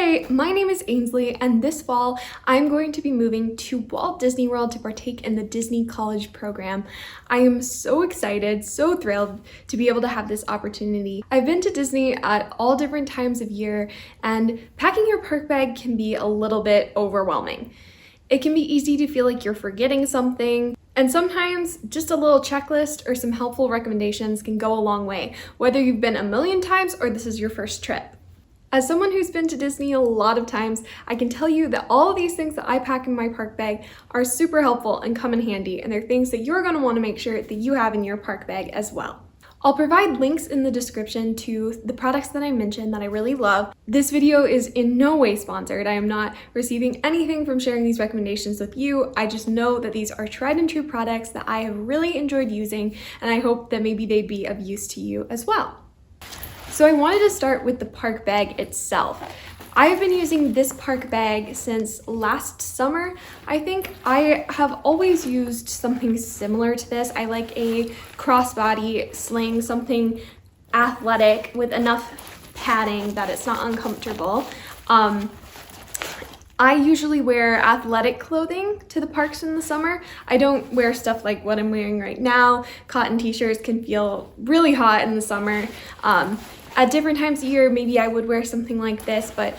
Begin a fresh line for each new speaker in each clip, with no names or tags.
Hey, my name is Ainsley, and this fall I'm going to be moving to Walt Disney World to partake in the Disney College program. I am so excited, so thrilled to be able to have this opportunity. I've been to Disney at all different times of year, and packing your park bag can be a little bit overwhelming. It can be easy to feel like you're forgetting something, and sometimes just a little checklist or some helpful recommendations can go a long way, whether you've been a million times or this is your first trip. As someone who's been to Disney a lot of times, I can tell you that all of these things that I pack in my park bag are super helpful and come in handy, and they're things that you're going to want to make sure that you have in your park bag as well. I'll provide links in the description to the products that I mentioned that I really love. This video is in no way sponsored. I am not receiving anything from sharing these recommendations with you. I just know that these are tried and true products that I have really enjoyed using, and I hope that maybe they'd be of use to you as well. So I wanted to start with the park bag itself. I have been using this park bag since last summer. I think I have always used something similar to this. I like a crossbody sling, something athletic with enough padding that it's not uncomfortable. I usually wear athletic clothing to the parks in the summer. I don't wear stuff like what I'm wearing right now. Cotton t-shirts can feel really hot in the summer. At different times of year, maybe I would wear something like this, but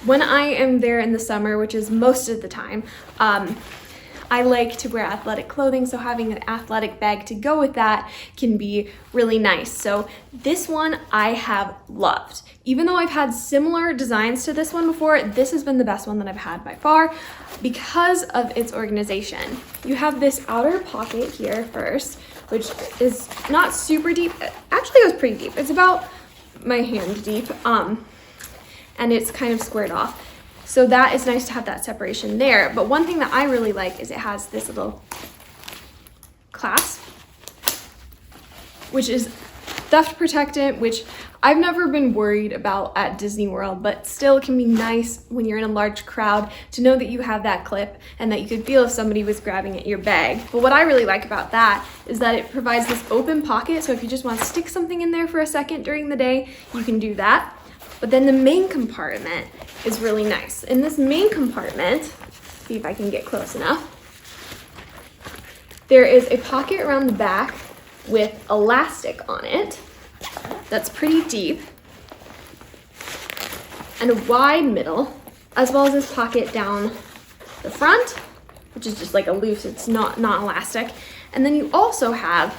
when I am there in the summer, which is most of the time, I like to wear athletic clothing, so having an athletic bag to go with that can be really nice. So this one I have loved. Even though I've had similar designs to this one before, this has been the best one that I've had by far because of its organization. You have this outer pocket here first, which is not super deep. Actually, it was pretty deep. It's about my hand deep, and it's kind of squared off. So that is nice to have that separation there. But one thing that I really like is it has this little clasp, which is theft protectant, which I've never been worried about at Disney World, but still can be nice when you're in a large crowd to know that you have that clip and that you could feel if somebody was grabbing at your bag. But what I really like about that is that it provides this open pocket, so if you just want to stick something in there for a second during the day, you can do that. But then the main compartment is really nice. In this main compartment, see if I can get close enough, there is a pocket around the back with elastic on it that's pretty deep and a wide middle, as well as this pocket down the front, which is just like a loose, it's not elastic. And then you also have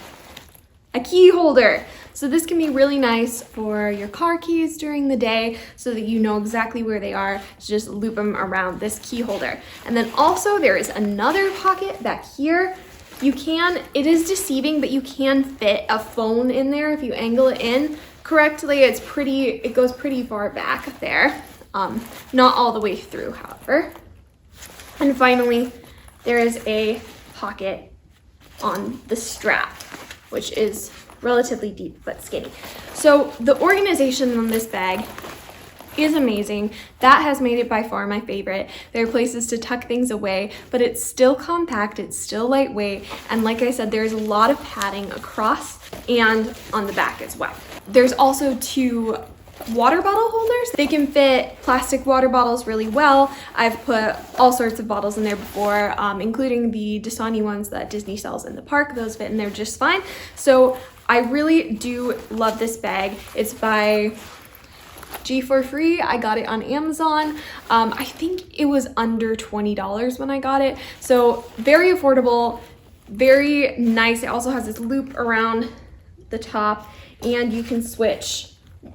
a key holder. So this can be really nice for your car keys during the day so that you know exactly where they are. So just loop them around this key holder. And then also there is another pocket back here. It is deceiving, but you can fit a phone in there if you angle it in correctly. It goes pretty far back there. Not all the way through, however. And finally, there is a pocket on the strap, which is relatively deep but skinny. So the organization on this bag is amazing. That has made it by far my favorite. There are places to tuck things away, but it's still compact, it's still lightweight, and like I said, there's a lot of padding across and on the back as well. There's also two water bottle holders. They can fit plastic water bottles really well. I've put all sorts of bottles in there before, including the Dasani ones that Disney sells in the park. Those fit in there just fine. So I really do love this bag. It's by G4Free. I got it on Amazon. I think it was under $20 when I got it. So very affordable, very nice. It also has this loop around the top, and you can switch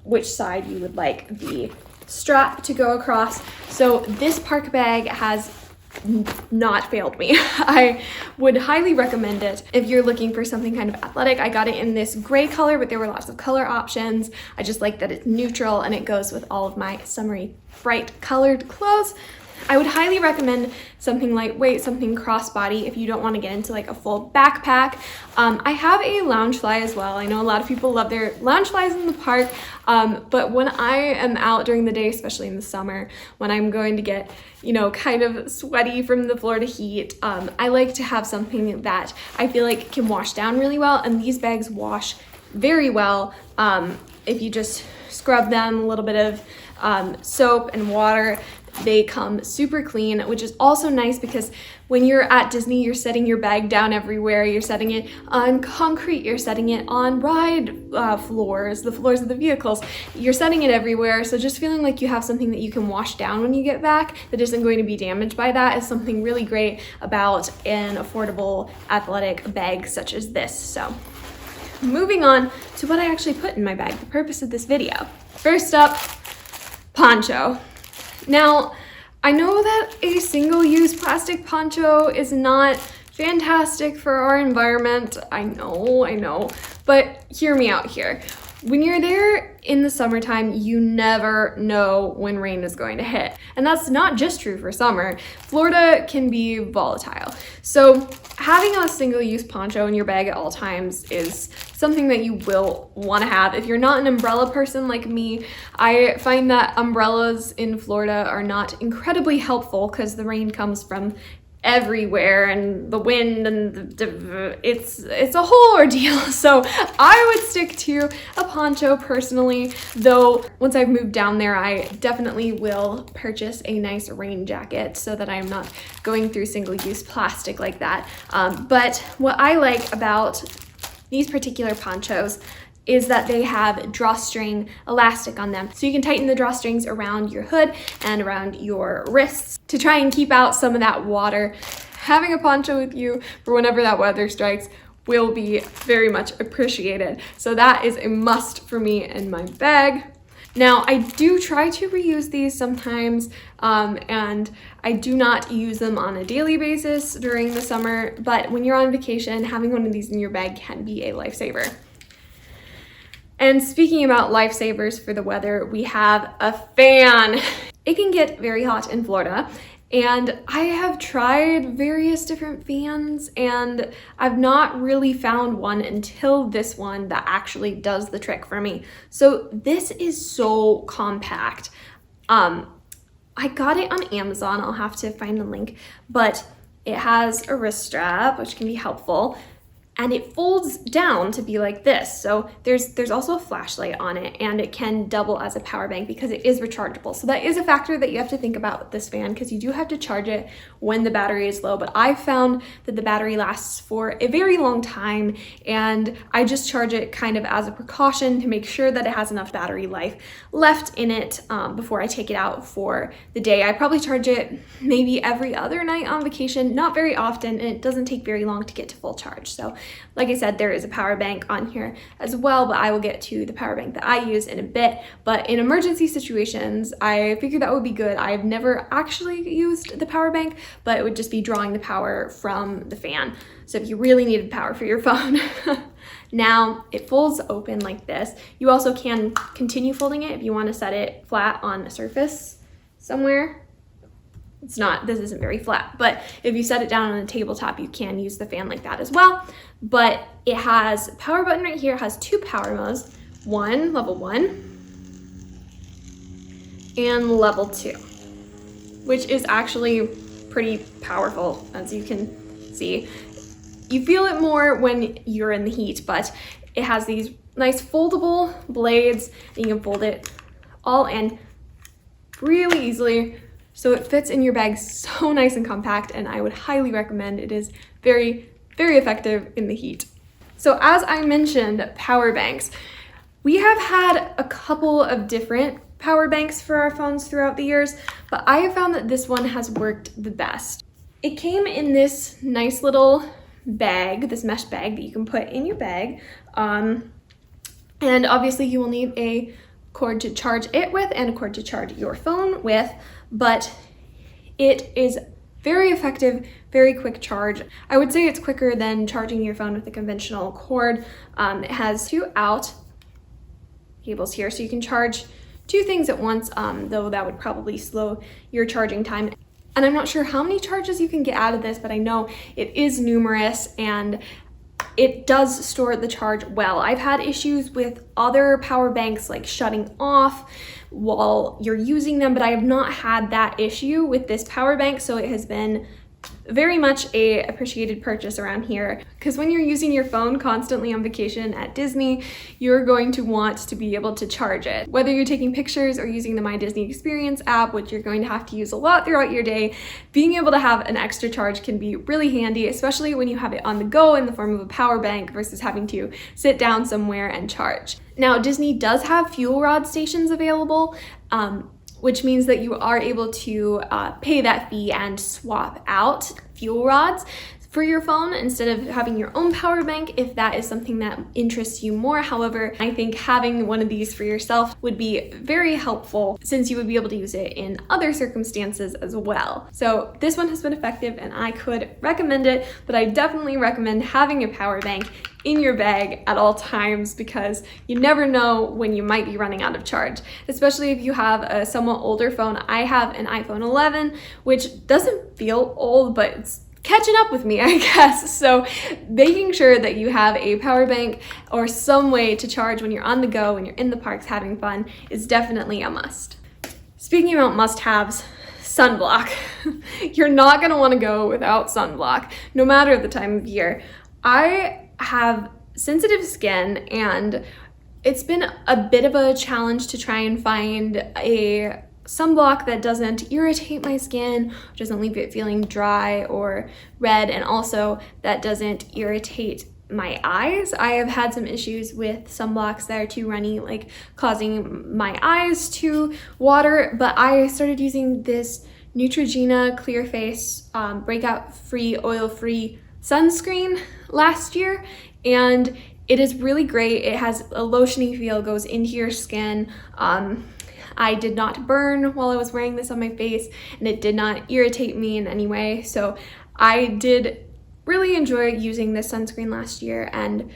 which side you would like the strap to go across. So this park bag has not failed me. I would highly recommend it if you're looking for something kind of athletic. I got it in this gray color, but there were lots of color options. I just like that it's neutral and it goes with all of my summery bright colored clothes. I would highly recommend something lightweight, something crossbody if you don't want to get into like a full backpack. I have a lounge fly as well. I know a lot of people love their lounge flies in the park, but when I am out during the day, especially in the summer, when I'm going to get, kind of sweaty from the Florida heat, I like to have something that I feel like can wash down really well, and these bags wash very well if you just scrub them, a little bit of soap and water. They come super clean, which is also nice because when you're at Disney, you're setting your bag down everywhere. You're setting it on concrete, you're setting it on ride floors, the floors of the vehicles. You're setting it everywhere. So just feeling like you have something that you can wash down when you get back that isn't going to be damaged by that is something really great about an affordable athletic bag such as this. So moving on to what I actually put in my bag, the purpose of this video. First up, poncho. Now, I know that a single-use plastic poncho is not fantastic for our environment. I know, but hear me out here. When you're there in the summertime, you never know when rain is going to hit. And that's not just true for summer. Florida can be volatile. So having a single-use poncho in your bag at all times is something that you will want to have. If you're not an umbrella person like me, I find that umbrellas in Florida are not incredibly helpful because the rain comes from everywhere and the wind and it's a whole ordeal. So I would stick to a poncho personally, though once I've moved down there, I definitely will purchase a nice rain jacket so that I'm not going through single-use plastic like that. But what I like about these particular ponchos is that they have drawstring elastic on them. So you can tighten the drawstrings around your hood and around your wrists to try and keep out some of that water. Having a poncho with you for whenever that weather strikes will be very much appreciated. So that is a must for me in my bag. Now, I do try to reuse these sometimes, and I do not use them on a daily basis during the summer, but when you're on vacation, having one of these in your bag can be a lifesaver. And speaking about lifesavers for the weather, we have a fan. It can get very hot in Florida, and I have tried various different fans, and I've not really found one until this one that actually does the trick for me. So this is so compact. I got it on Amazon. I'll have to find the link, but it has a wrist strap, which can be helpful. And it folds down to be like this. So there's also a flashlight on it, and it can double as a power bank because it is rechargeable. So that is a factor that you have to think about with this fan, because you do have to charge it when the battery is low. But I found that the battery lasts for a very long time, and I just charge it kind of as a precaution to make sure that it has enough battery life left in it before I take it out for the day. I probably charge it maybe every other night on vacation, not very often, and it doesn't take very long to get to full charge. So like I said, there is a power bank on here as well, but I will get to the power bank that I use in a bit. But in emergency situations, I figured that would be good. I've never actually used the power bank, but it would just be drawing the power from the fan. So if you really needed power for your phone. Now it folds open like this. You also can continue folding it if you want to set it flat on a surface somewhere. This isn't very flat, but if you set it down on a tabletop, you can use the fan like that as well. But it has a power button right here. It has two power modes, level 1, and level 2, which is actually pretty powerful, as you can see. You feel it more when you're in the heat, but it has these nice foldable blades, and you can fold it all in really easily. So it fits in your bag so nice and compact, and I would highly recommend. It is very, very effective in the heat. So as I mentioned, power banks. We have had a couple of different power banks for our phones throughout the years, but I have found that this one has worked the best. It came in this nice little bag, this mesh bag that you can put in your bag. And obviously you will need a cord to charge it with and a cord to charge your phone with, but it is very effective, very quick charge. I would say it's quicker than charging your phone with a conventional cord. It has two out cables here, so you can charge two things at once, though that would probably slow your charging time. And I'm not sure how many charges you can get out of this, but I know it is numerous, and it does store the charge well. I've had issues with other power banks like shutting off while you're using them, but I have not had that issue with this power bank, so it has been Very much a appreciated purchase around here, because when you're using your phone constantly on vacation at Disney, you're going to want to be able to charge it. Whether you're taking pictures or using the My Disney Experience app, which you're going to have to use a lot throughout your day, being able to have an extra charge can be really handy, especially when you have it on the go in the form of a power bank versus having to sit down somewhere and charge. Now, Disney does have fuel rod stations available, which means that you are able to pay that fee and swap out fuel rods for your phone instead of having your own power bank if that is something that interests you more. However, I think having one of these for yourself would be very helpful since you would be able to use it in other circumstances as well. So this one has been effective and I could recommend it, but I definitely recommend having a power bank in your bag at all times because you never know when you might be running out of charge, especially if you have a somewhat older phone. I have an iPhone 11, which doesn't feel old, but it's catching up with me, I guess. So making sure that you have a power bank or some way to charge when you're on the go, when you're in the parks having fun, is definitely a must. Speaking about must-haves, sunblock. You're not gonna wanna go without sunblock, no matter the time of year. I have sensitive skin and it's been a bit of a challenge to try and find a sunblock that doesn't irritate my skin, doesn't leave it feeling dry or red, and also that doesn't irritate my eyes. I have had some issues with sunblocks that are too runny, like causing my eyes to water, but I started using this Neutrogena Clear Face breakout-free, oil-free sunscreen last year, and it is really great. It has a lotiony feel, goes into your skin. I did not burn while I was wearing this on my face, and it did not irritate me in any way. So I did really enjoy using this sunscreen last year, and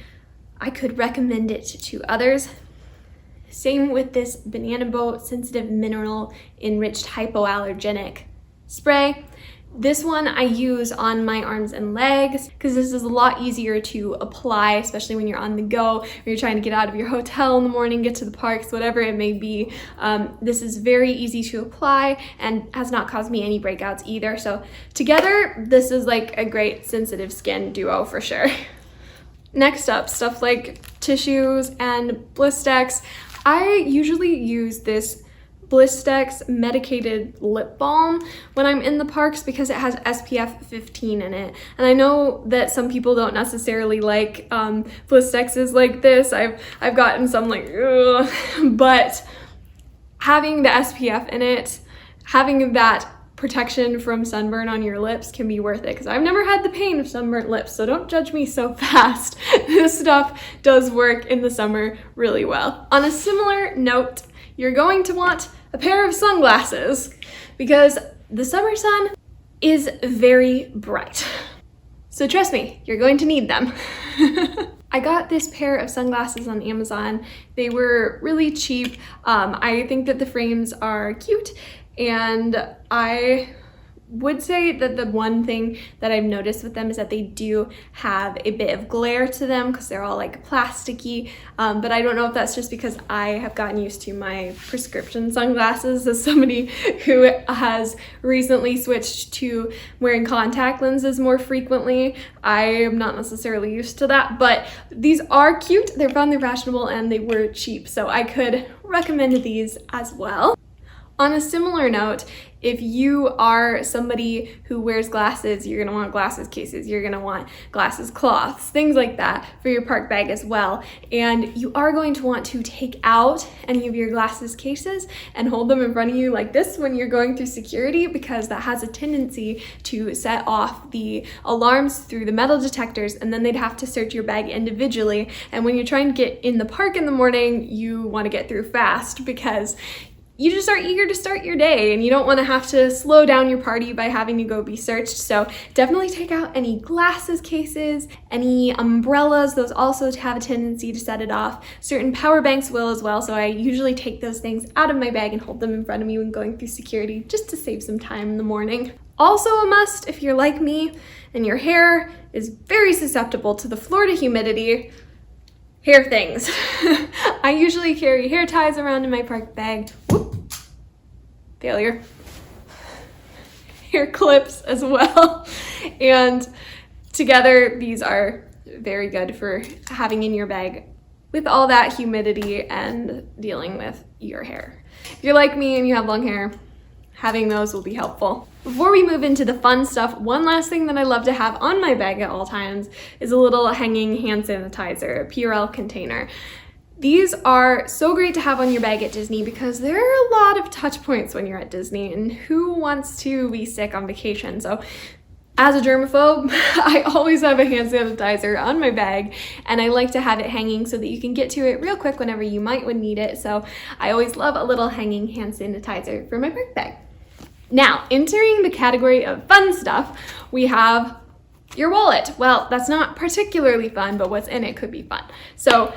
I could recommend it to others. Same with this Banana Boat Sensitive Mineral Enriched Hypoallergenic Spray. This one I use on my arms and legs because this is a lot easier to apply, especially when you're on the go, or you're trying to get out of your hotel in the morning, get to the parks, whatever it may be. This is very easy to apply and has not caused me any breakouts either. So together, this is like a great sensitive skin duo for sure. Next up, stuff like tissues and Blistex. I usually use this Blistex medicated lip balm when I'm in the parks because it has SPF 15 in it. And I know that some people don't necessarily like Blistexes like this. I've gotten some like, ugh. But having the SPF in it, having that protection from sunburn on your lips can be worth it because I've never had the pain of sunburnt lips, so don't judge me so fast. This stuff does work in the summer really well. On a similar note, you're going to want a pair of sunglasses because the summer sun is very bright. So trust me, you're going to need them. I got this pair of sunglasses on Amazon. They were really cheap. I think that the frames are cute, and I would say that the one thing that I've noticed with them is that they do have a bit of glare to them because they're all like plasticky, but I don't know if that's just because I have gotten used to my prescription sunglasses as somebody who has recently switched to wearing contact lenses more frequently. I am not necessarily used to that, but these are cute, they're fun, they're fashionable, and they were cheap, so I could recommend these as well. On a similar note, if you are somebody who wears glasses, you're gonna want glasses cases, you're gonna want glasses cloths, things like that for your park bag as well. And you are going to want to take out any of your glasses cases and hold them in front of you like this when you're going through security, because that has a tendency to set off the alarms through the metal detectors, and then they'd have to search your bag individually. And when you're trying to get in the park in the morning, you wanna get through fast because you just are eager to start your day and you don't want to have to slow down your party by having to go be searched. So definitely take out any glasses cases, any umbrellas. Those also have a tendency to set it off. Certain power banks will as well. So I usually take those things out of my bag and hold them in front of me when going through security just to save some time in the morning. Also a must if you're like me and your hair is very susceptible to the Florida humidity, hair things. I usually carry hair ties around in my park bag. Whoop. Failure. hair clips as well. And together, these are very good for having in your bag with all that humidity and dealing with your hair. If you're like me and you have long hair, having those will be helpful. Before we move into the fun stuff, one last thing that I love to have on my bag at all times is a little hanging hand sanitizer, a Purell container. These are so great to have on your bag at Disney because there are a lot of touch points when you're at Disney, and who wants to be sick on vacation? So as a germaphobe, I always have a hand sanitizer on my bag, and I like to have it hanging so that you can get to it real quick whenever you might would need it. So I always love a little hanging hand sanitizer for my park bag. Now, entering the category of fun stuff, we have your wallet. Well, that's not particularly fun, but what's in it could be fun. So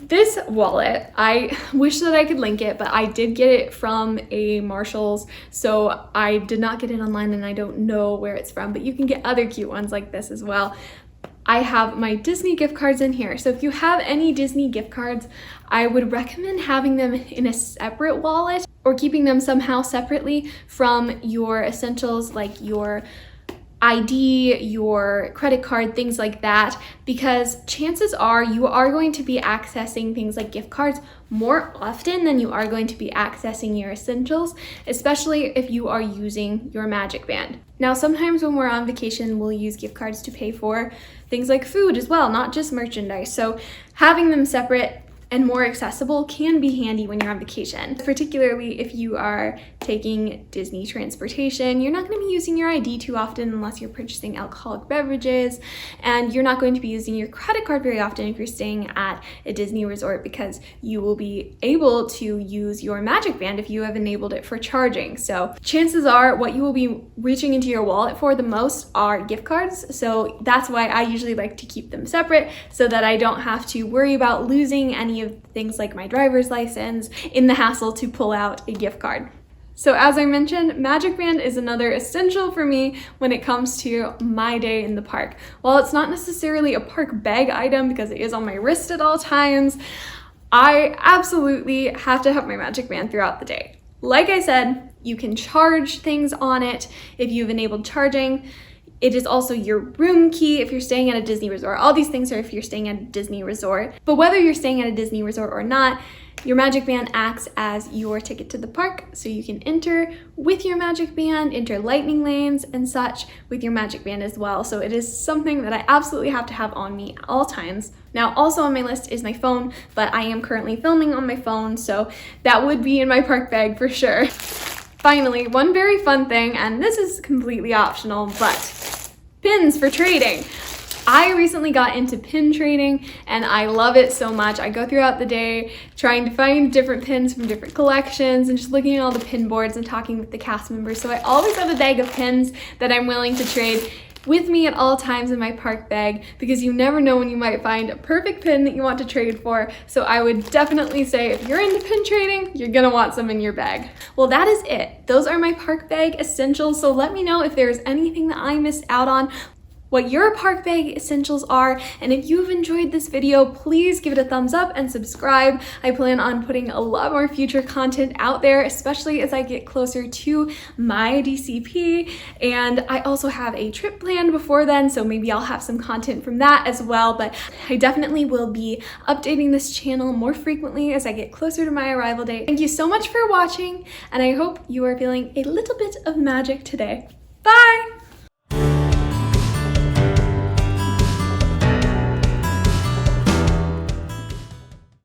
this wallet, I wish that I could link it, but I did get it from a Marshall's, so I did not get it online and I don't know where it's from, but you can get other cute ones like this as well. I have my Disney gift cards in here, so if you have any Disney gift cards, I would recommend having them in a separate wallet or keeping them somehow separately from your essentials like your ID, your credit card, things like that, because chances are you are going to be accessing things like gift cards more often than you are going to be accessing your essentials, especially if you are using your Magic Band. Now, sometimes when we're on vacation, we'll use gift cards to pay for things like food as well, not just merchandise. So having them separate and more accessible can be handy when you're on vacation, particularly if you are taking Disney transportation. You're not going to be using your ID too often unless you're purchasing alcoholic beverages, and you're not going to be using your credit card very often if you're staying at a Disney resort, because you will be able to use your Magic Band if you have enabled it for charging. So chances are what you will be reaching into your wallet for the most are gift cards, so that's why I usually like to keep them separate so that I don't have to worry about losing any of things like my driver's license in the hassle to pull out a gift card. So as I mentioned, Magic Band is another essential for me when it comes to my day in the park. While it's not necessarily a park bag item because it is on my wrist at all times, I absolutely have to have my Magic Band throughout the day. Like I said, you can charge things on it if you've enabled charging. It is also your room key if you're staying at a Disney resort. All these things are if you're staying at a Disney resort. But whether you're staying at a Disney resort or not, your Magic Band acts as your ticket to the park, so you can enter with your Magic Band, enter lightning lanes and such with your Magic Band as well. So it is something that I absolutely have to have on me at all times. Now, also on my list is my phone, but I am currently filming on my phone, so that would be in my park bag for sure. Finally, one very fun thing, and this is completely optional, but pins for trading. I recently got into pin trading and I love it so much. I go throughout the day trying to find different pins from different collections and just looking at all the pin boards and talking with the cast members. So I always have a bag of pins that I'm willing to trade with me at all times in my park bag, because you never know when you might find a perfect pin that you want to trade for. So I would definitely say if you're into pin trading, you're gonna want some in your bag. Well, that is it. Those are my park bag essentials. So let me know if there's anything that I missed out on, what your park bag essentials are, and if you've enjoyed this video, please give it a thumbs up and subscribe. I plan on putting a lot more future content out there, especially as I get closer to my DCP, and I also have a trip planned before then, so maybe I'll have some content from that as well, but I definitely will be updating this channel more frequently as I get closer to my arrival date. Thank you so much for watching, and I hope you are feeling a little bit of magic today. Bye!